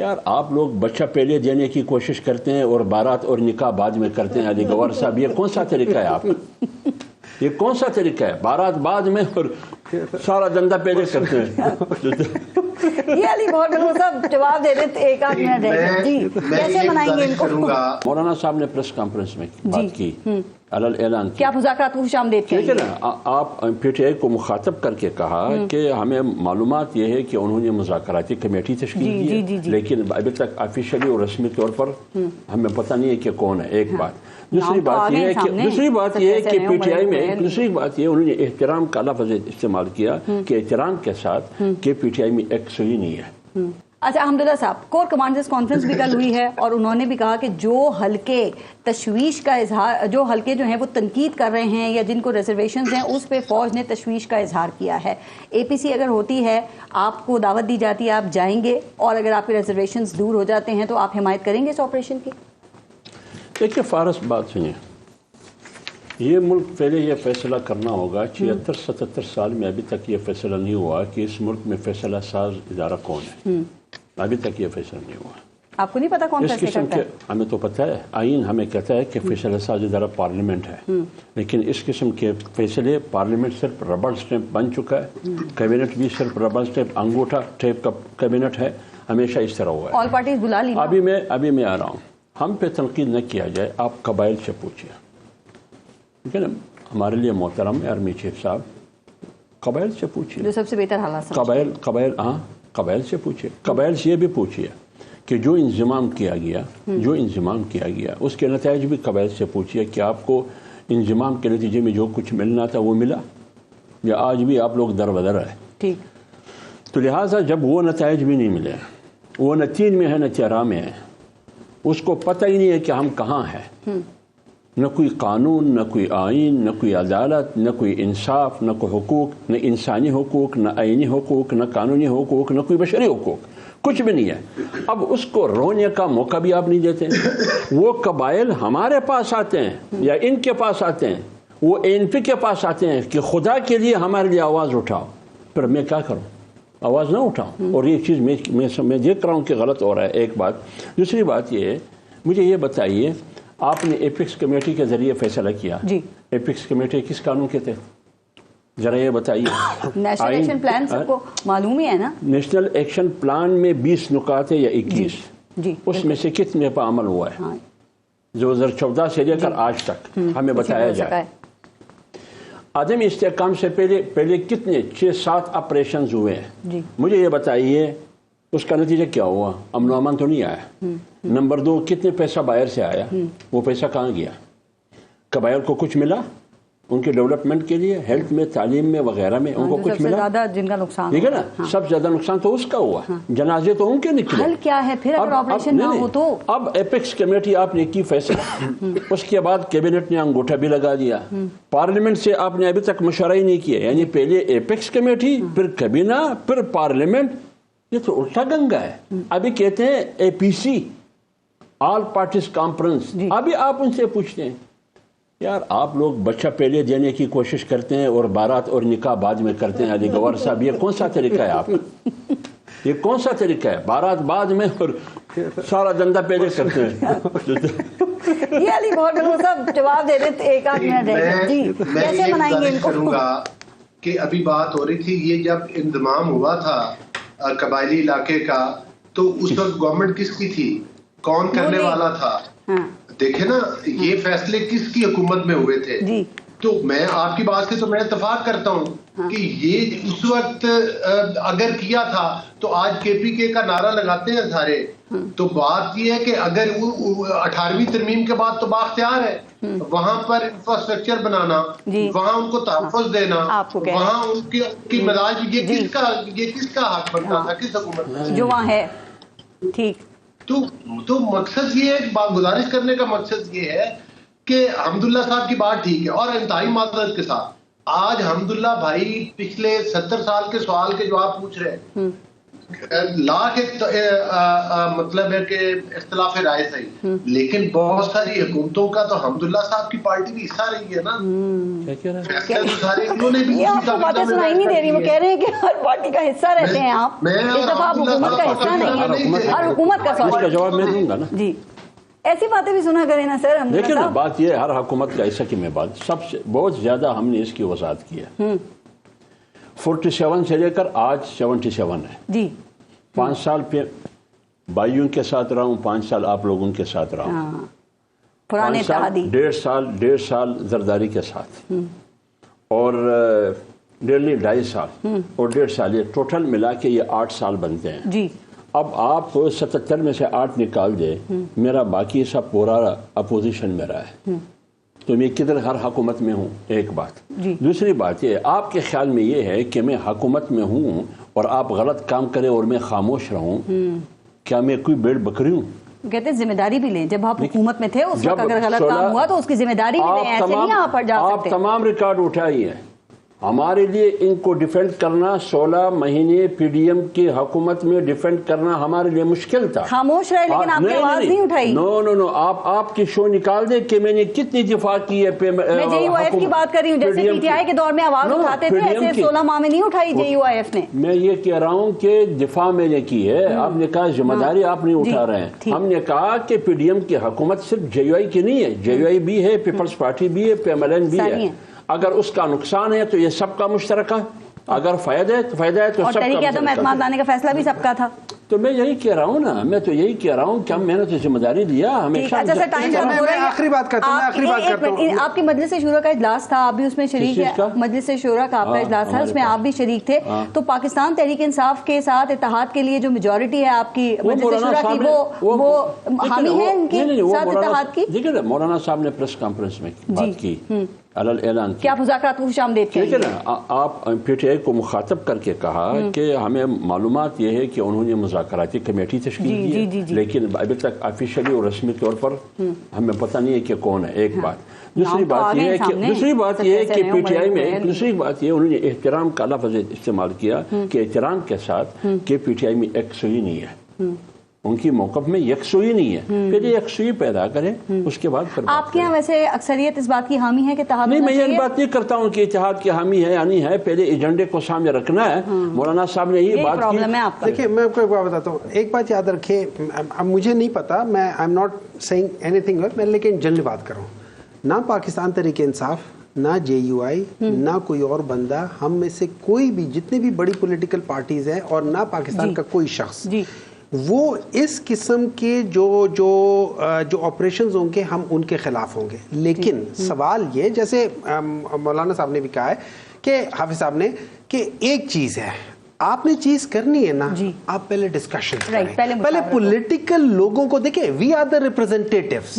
یار آپ لوگ بچہ پہلے دینے کی کوشش کرتے ہیں اور بارات اور نکاح بعد میں کرتے ہیں. علی گوہر صاحب یہ کون سا طریقہ ہے آپ کا؟ یہ کون سا طریقہ ہے؟ بارات بعد میں اور سارا دندہ پہلے کرتے ہیں. یہ علی گوہر صاحب جواب دے دیں ایک آدھ منٹ ہے جی کیسے منائیں گے ان کو؟ مولانا صاحب نے پریس کانفرنس میں بات کی اعلان کیا مذاکرات کو خوش آمدید ٹھیک ہے نا. آپ پی ٹی آئی کو مخاطب کر کے کہا کہ ہمیں معلومات یہ ہے کہ انہوں نے مذاکراتی کمیٹی تشکیل کی لیکن ابھی تک آفیشلی اور رسمی طور پر ہمیں پتہ نہیں ہے کہ کون ہے. ایک بات. دوسری بات یہ ہے کہ پی ٹی آئی میں دوسری بات یہ انہوں نے احترام کا لفظ استعمال کیا کہ احترام کے ساتھ کہ پی ٹی آئی میں ایک صحیح نہیں ہے. اچھا حمداللہ صاحب کور کمانڈرز کانفرنس بھی کل ہوئی ہے اور انہوں نے بھی کہا کہ جو حلقے تشویش کا اظہار جو حلقے جو ہیں وہ تنقید کر رہے ہیں یا جن کو ریزرویشنز ہیں اس پہ فوج نے تشویش کا اظہار کیا ہے. اے پی سی اگر ہوتی ہے آپ کو دعوت دی جاتی ہے آپ جائیں گے اور اگر آپ کے ریزرویشنز دور ہو جاتے ہیں تو آپ حمایت کریں گے اس آپریشن کی؟ دیکھیے فارس بات سنیے. یہ ملک پہلے یہ فیصلہ کرنا ہوگا 76-77 سال میں ابھی تک یہ فیصلہ نہیں ہوا کہ اس ملک میں فیصلہ ساز ادارہ کون ہے. ابھی تک یہ فیصلہ نہیں ہوا. آپ کو نہیں پتا کون فیصلہ کرتا ہے؟ ہمیں تو پتہ ہے آئین ہمیں کہتا ہے کہ فیصلہ ساز ادارہ پارلیمنٹ ہے لیکن اس قسم کے فیصلے پارلیمنٹ صرف ربڑ اسٹیمپ بن چکا ہے. کیبنٹ بھی صرف ربڑ اسٹیمپ انگوٹھا ٹیپ کا کیبنٹ ہے. ہمیشہ اس طرح ہوا ہے. آل پارٹیز بلا لی. ابھی میں آ رہا ہوں. ہم پہ تنقید نہ کیا جائے. آپ قبائل سے پوچھیے ٹھیک ہے نا. ہمارے لیے محترم آرمی چیف صاحب قبائل سے پوچھیے جو سب سے بہتر حالات قبائل سے پوچھیے. قبائل سے یہ بھی پوچھیے کہ جو انضمام کیا گیا اس کے نتائج بھی قبائل سے پوچھیے کہ آپ کو انضمام کے نتیجے میں جو کچھ ملنا تھا وہ ملا یا آج بھی آپ لوگ در بدر ہے. ٹھیک. تو لہٰذا جب وہ نتائج بھی نہیں ملے وہ نہ 3 میں ہے نہ 13 میں ہے اس کو پتہ ہی نہیں ہے کہ ہم کہاں ہیں. نہ کوئی قانون نہ کوئی آئین نہ کوئی عدالت نہ کوئی انصاف نہ کوئی حقوق نہ انسانی حقوق نہ آئینی حقوق نہ قانونی حقوق نہ کوئی بشری حقوق کچھ بھی نہیں ہے. اب اس کو رونے کا موقع بھی آپ نہیں دیتے. وہ قبائل ہمارے پاس آتے ہیں یا ان کے پاس آتے ہیں وہ این پی کے پاس آتے ہیں کہ خدا کے لیے ہمارے لیے آواز اٹھاؤ. پھر میں کیا کروں؟ آواز نہ اٹھاؤں. اور یہ چیز میں دیکھ رہا ہوں کہ غلط ہو رہا ہے. ایک بات. دوسری بات یہ ہے مجھے یہ بتائیے آپ نے ایپکس کمیٹی کے ذریعے فیصلہ کیا. جی. ایپکس کمیٹی کس قانون کے تحت ذرا یہ بتائیے؟ نیشنل ایکشن پلان سب کو معلوم ہی ہے نا. نیشنل ایکشن پلان میں 20 نکات ہے یا 21 جی. اس میں سے کتنے پر عمل ہوا ہے 2014 سے لے کر آج تک ہمیں بتایا جائے. عدم استحکام سے پہلے کتنے 6-7 آپریشنز ہوئے ہیں جی. مجھے یہ بتائیے اس کا نتیجہ کیا ہوا؟ امن و امان تو نہیں آیا. نمبر 2 کتنے پیسہ باہر سے آیا؟ وہ پیسہ کہاں گیا؟ قبائل کو کچھ ملا ان کے ڈیولپمنٹ کے لیے ہیلتھ میں تعلیم میں وغیرہ میں ان کو کچھ ملا؟ زیادہ جن کا نقصان ٹھیک ہے نا. سب سے زیادہ نقصان تو اس کا ہوا. جنازے تو ان کے نکلے. حل کیا ہے پھر اگر آپریشن نہ ہو تو؟ اب ایپکس کمیٹی آپ نے کی فیصلہ اس کے بعد کیبنٹ نے انگوٹھا بھی لگا دیا. پارلیمنٹ سے آپ نے ابھی تک مشورہ ہی نہیں کیا. یعنی پہلے ایپکس کمیٹی پھر کابینہ پھر پارلیمنٹ. یہ تو الٹا گنگا ہے. ابھی کہتے ہیں اے پی سی آل پارٹیز کانفرنس. ابھی آپ ان سے پوچھتے ہیں یار آپ لوگ بچہ پہلے دینے کی کوشش کرتے ہیں اور بارات اور نکاح بعد میں کرتے ہیں. علی گوہر صاحب یہ کون سا طریقہ ہے آپ کا؟ یہ کون سا طریقہ ہے؟ بارات بعد میں اور سارا دندہ پہلے کرتے ہیں. یہ علی گوہر صاحب جواب دے دیں ایک آدھ منٹ ہے جی کیسے منائیں گے ان کو؟ کہ ابھی بات ہو رہی تھی یہ جب انضمام ہوا تھا قبائلی علاقے کا تو اس وقت گورنمنٹ کس کی تھی؟ کون کرنے والا تھا؟ دیکھیں نا یہ فیصلے کس کی حکومت میں ہوئے تھے؟ تو میں آپ کی بات سے تو میں اتفاق کرتا ہوں کہ یہ اس وقت اگر کیا تھا تو آج کے پی کے کا نعرہ لگاتے ہیں سارے. تو بات یہ ہے کہ اگر 18ویں ترمیم کے بعد تو باختیار ہے وہاں پر انفراسٹرکچر بنانا وہاں ان کو تحفظ دینا وہاں ان کی مداج یہ کس کا حق بنتا تھا کس حکومت جو وہاں ہے. ٹھیک. تو مقصد یہ ہے گزارش کرنے کا مقصد یہ ہے کہ حمداللہ صاحب کی بات ٹھیک ہے اور انتہائی معذرت کے ساتھ آج حمداللہ بھائی پچھلے 70 سال کے سوال کے جواب پوچھ رہے ہیں. لاکھ مطلب ہے کہ اختلاف رائے صحیح، لیکن بہت ساری حکومتوں کا تو الحمدللہ صاحب کی پارٹی بھی حصہ رہی ہے نا. یہ آپ کو باتیں سنائی نہیں دے رہی، وہ کہہ رہے ہیں کہ ہر پارٹی کا حصہ رہتے ہیں آپ، اس دفعہ آپ حکومت کا حصہ نہیں ہے، ہر حکومت کا جواب میں دوں گا نا. جی ایسی باتیں بھی سنا کریں نا سر. دیکھیں نا بات یہ ہر حکومت کا ایسا کہ میں بات سب سے بہت زیادہ ہم نے اس کی وضاحت کی ہے. 47 سے لے کر آج 77 ہے جی. 5 سال پہ بھائیوں کے ساتھ رہا ہوں، 5 سال آپ لوگوں کے ساتھ رہا ہوں، پرانے اتحادی 1.5 سال زرداری کے ساتھ، اور ڈیلی 2.5 سال اور 1.5 سال، یہ ٹوٹل ملا کے یہ 8 سال بنتے ہیں جی. اب آپ 77 میں سے 8 نکال دے، میرا باقی سب پورا اپوزیشن میں رہا ہے، تو میں کدھر ہر حکومت میں ہوں. ایک بات. دوسری بات یہ آپ کے خیال میں یہ ہے کہ میں حکومت میں ہوں اور آپ غلط کام کریں اور میں خاموش رہوں، کیا میں کوئی بھیڑ بکری ہوں؟ کہتے ہیں ذمہ داری بھی لیں، جب آپ حکومت میں تھے اس وقت اگر غلط کام ہوا تو اس کی ذمہ داری بھی لیں، ایسے نہیں آپ جا سکتے. آپ تمام ریکارڈ اٹھائیے. ہمارے لیے ان کو ڈیفینڈ کرنا 16 مہینے پی ڈی ایم کی حکومت میں ڈیفینڈ کرنا ہمارے لیے مشکل تھا. خاموش رہے لیکن آپ نے آواز نہیں اٹھائی. نو آپ کی شو نکال دے کہ میں نے کتنی دفاع کی ہے. میں جے یو آئی ایف کی بات کر رہی ہوں، جیسے پی ٹی آئی کے دور میں آواز اٹھاتے تھے ایسے 16 ماہ میں نہیں اٹھائی جے یو آئی ایف نے. میں یہ کہہ رہا ہوں کہ دفاع میں نے کی ہے، آپ نے کہا ذمہ داری آپ نہیں اٹھا رہے ہیں. ہم نے کہا کہ پی ڈی ایم کی حکومت صرف جے یو آئی کی نہیں ہے، جے یو آئی بھی ہے، پیپلز پارٹی بھی ہے، پی ایم ایل این بھی ہے. اگر اس کا نقصان ہے تو یہ سب کا مشترکہ، اگر فائدہ ہے تو فائدہ ہے تو سب کا. اور تحریک عدم اعتماد لانے کا فیصلہ بھی سب کا تھا. تو میں یہی کہہ رہا ہوں نا، میں تو یہی کہہ رہا ہوں کہ ہم محنت سے ذمہ داری لیا ہمیشہ. آخری بات کرتا ہوں، آپ کی مجلس شورا کا اجلاس تھا، آپ بھی اس میں شریک ہیں. مجلس شورا کا آپ کا اجلاس تھا، اس میں آپ بھی شریک تھے. تو پاکستان تحریک انصاف کے ساتھ اتحاد کے لیے جو میجورٹی ہے آپ کی مجلس شورا کی، وہ حامی ہے ان کے ساتھ اتحاد کی. دیکھیں مولانا صاحب نے پریس کانفرنس میں بات کی، اعلان کیا مذاکرات کو خوش آمدید کہیں گے؟ آپ پی ٹی آئی کو مخاطب کر کے کہا کہ ہمیں معلومات یہ ہے کہ انہوں نے مذاکراتی کمیٹی تشکیل دی، لیکن ابھی تک آفیشلی اور رسمی طور پر ہمیں پتہ نہیں ہے کہ کون ہے. ایک بات. دوسری بات یہ ہے کہ پی ٹی آئی میں دوسری بات یہ انہوں نے احترام کا لفظ استعمال کیا کہ احترام کے ساتھ کہ پی ٹی آئی میں یکسوئی نہیں ہے، ان کی موقف میں یکسوئی نہیں ہے. پہلے یکسوئی پیدا کریں، اس کے بعد آپ کے یہاں ویسے اکثریت اس بات کی حامی ہے کہ اتحاد نہیں. میں یہ بات نہیں کرتا ہوں کہ اتحاد کی حامی ہے یا نہیں ہے، پہلے ایجنڈے کو سامنے رکھنا ہے. مولانا صاحب نے یہ بات کی. دیکھیں میں آپ کو ایک بات بتاتا ہوں، ایک بات یاد رکھیے، مجھے نہیں پتا، میں I am not seeing anything, میں لیکن جنرل بات کر رہا ہوں. نہ پاکستان تحریک انصاف، نہ جے یو آئی، نہ کوئی اور بندہ، ہم میں سے کوئی بھی جتنے بھی بڑی پولیٹیکل پارٹیز ہیں، اور نہ پاکستان کا کوئی شخص وہ اس قسم کے جو آپریشنز ہوں گے ہم ان کے خلاف ہوں گے. لیکن سوال یہ، جیسے مولانا صاحب نے بھی کہا ہے کہ حافظ صاحب نے، کہ ایک چیز ہے آپ نے چیز کرنی ہے نا، آپ پہلے ڈسکشن کریں، پہلے پولیٹیکل لوگوں کو دیکھیں. وی آر دا ریپرزینٹیٹیوز،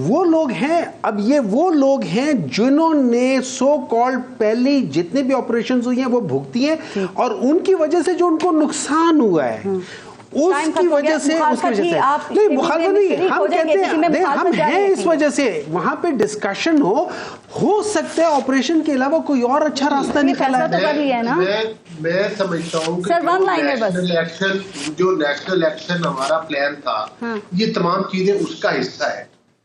وہ لوگ ہیں. اب یہ وہ لوگ ہیں جنہوں نے سو کالڈ پہلی جتنے بھی آپریشنز ہوئی ہیں وہ بھگتی ہیں، اور ان کی وجہ سے جو ان کو نقصان ہوا ہے اس کی وجہ سے نہیں مخالفت نہیں، ہم کہتے ہیں ہم ہیں اس وجہ سے وہاں پہ ڈسکشن ہو سکتا ہے آپریشن کے علاوہ کوئی اور اچھا راستہ نکلا ہے. میں سمجھتا ہوں کہ جو نیشنل ایکشن ہمارا پلان تھا، یہ تمام چیزیں اس کا حصہ ہے.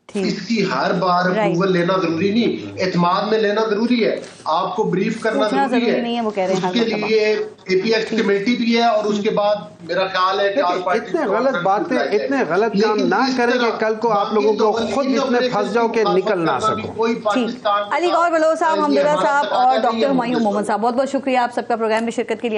اس کی ہر بار اپروول لینا ضروری نہیں، اعتماد میں لینا ضروری ہے، آپ کو بریف کرنا ضروری ہے. اس کے لیے اے پی ایکس کمیٹی بھی ہے، اور اس کے بعد میرا خیال ہے کہ اتنے غلط باتیں، اتنے غلط کام نہ کریں کہ کل کو آپ لوگوں کو خود اتنے پھنس جاؤ کہ نکل نہ سکو. علی گور بلوچ صاحب، حمداللہ صاحب اور ڈاکٹر ہمایوں مومن صاحب، بہت بہت شکریہ آپ سب کا پروگرام میں شرکت کے لیے.